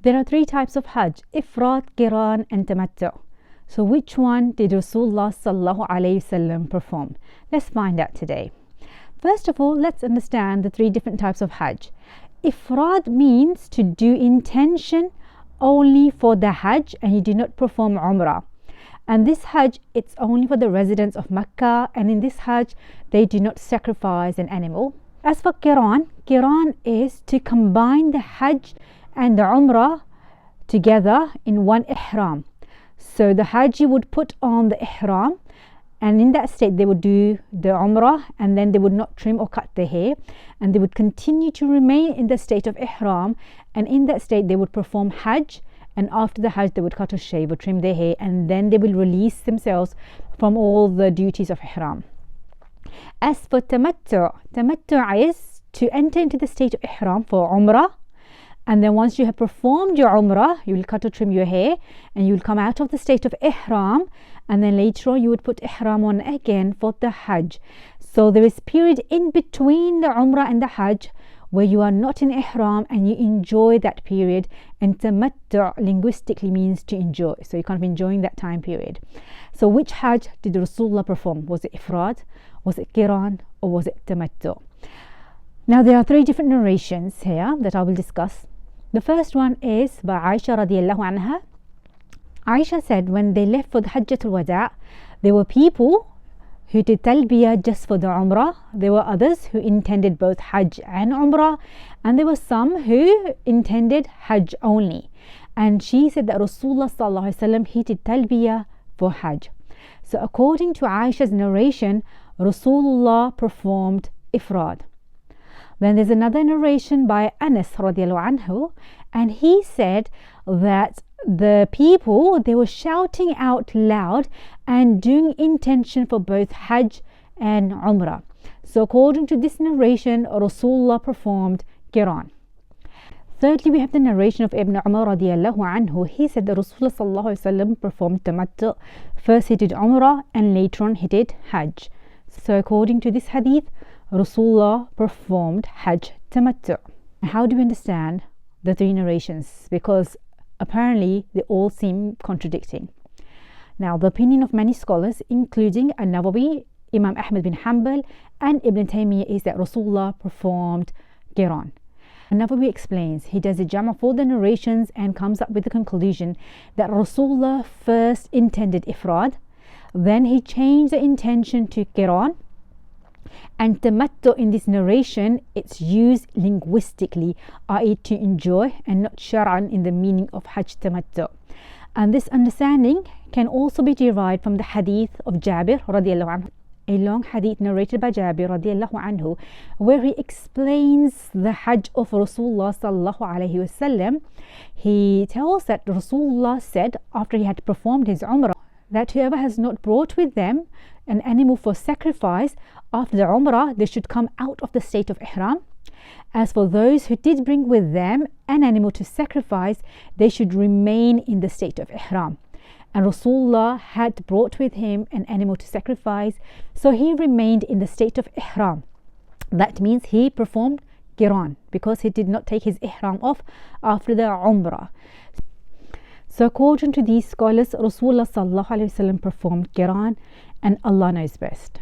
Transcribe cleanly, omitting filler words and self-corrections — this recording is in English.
There are three types of hajj: ifrad, qiran and tammatu. So which one did Rasulullah s.a.w. perform? Let's find out today. First of all, let's understand the three different types of hajj. Ifrad means to do intention only for the hajj and you do not perform umrah. And this hajj, it's only for the residents of Mecca, and in this hajj they do not sacrifice an animal. As for qiran, qiran is to combine the hajj and the umrah together in one ihram. So the hajj would put on the ihram, and in that state they would do the umrah, and then they would not trim or cut their hair, and they would continue to remain in the state of ihram, and in that state they would perform hajj, and after the hajj they would cut or shave or trim their hair, and then they will release themselves from all the duties of ihram. As for tammatu, tammatu is to enter into the state of ihram for umrah, and then once you have performed your umrah, you will cut or trim your hair and you will come out of the state of ihram, and then later on you would put ihram on again for the hajj. So there is period in between the umrah and the hajj where you are not in ihram and you enjoy that period, and tamattu linguistically means to enjoy, so you're kind of enjoying that time period. So which hajj did Rasulullah perform? Was it ifrad, was it qiran, or was it tamattu? Now there are three different narrations here that I will discuss. The first one is by Aisha radiallahu anha. Aisha said when they left for the Hajjatul Wada', there were people who did talbiyah just for the umrah, there were others who intended both hajj and umrah, and there were some who intended hajj only. And she said that Rasulullah sallallahu alaihi wasallam, he did talbiyah for hajj. So according to Aisha's narration, Rasulullah performed ifrad. Then there's another narration by Anas radiallahu anhu, and he said that the people, they were shouting out loud and doing intention for both hajj and umrah. So according to this narration, Rasulullah performed qiran. Thirdly, we have the narration of Ibn Umar radiallahu anhu. He said that Rasulullah sallallahu alaihi wasallam performed tamattu. First he did umrah and later on he did hajj. So according to this hadith, Rasulullah performed hajj tamattu. How do we understand the three narrations? Because apparently they all seem contradicting. Now the opinion of many scholars, including s.a.w, Imam Ahmad bin Hanbal and Ibn Taymiyyah, is that Rasulullah performed qiran. s.a.w explains, he does a jama for the narrations and comes up with the conclusion that Rasulullah first intended ifrad, then he changed the intention to qiran, and tamattu in this narration, it's used linguistically, i.e. to enjoy, and not shar'an in the meaning of hajj tamattu. And this understanding can also be derived from the hadith of Jabir radiallahu anhu, a long hadith narrated by Jabir radiallahu anhu, where he explains the hajj of Rasulullah sallallahu alaihi wasallam. He tells that Rasulullah said after he had performed his umrah that whoever has not brought with them an animal for sacrifice after the umrah, they should come out of the state of ihram. As for those who did bring with them an animal to sacrifice, they should remain in the state of ihram. And Rasulullah had brought with him an animal to sacrifice, so he remained in the state of ihram. That means he performed qiran because he did not take his ihram off after the umrah. So according to these scholars, Rasulullah sallallahu alaihi wasallam performed qiran, and Allah knows best.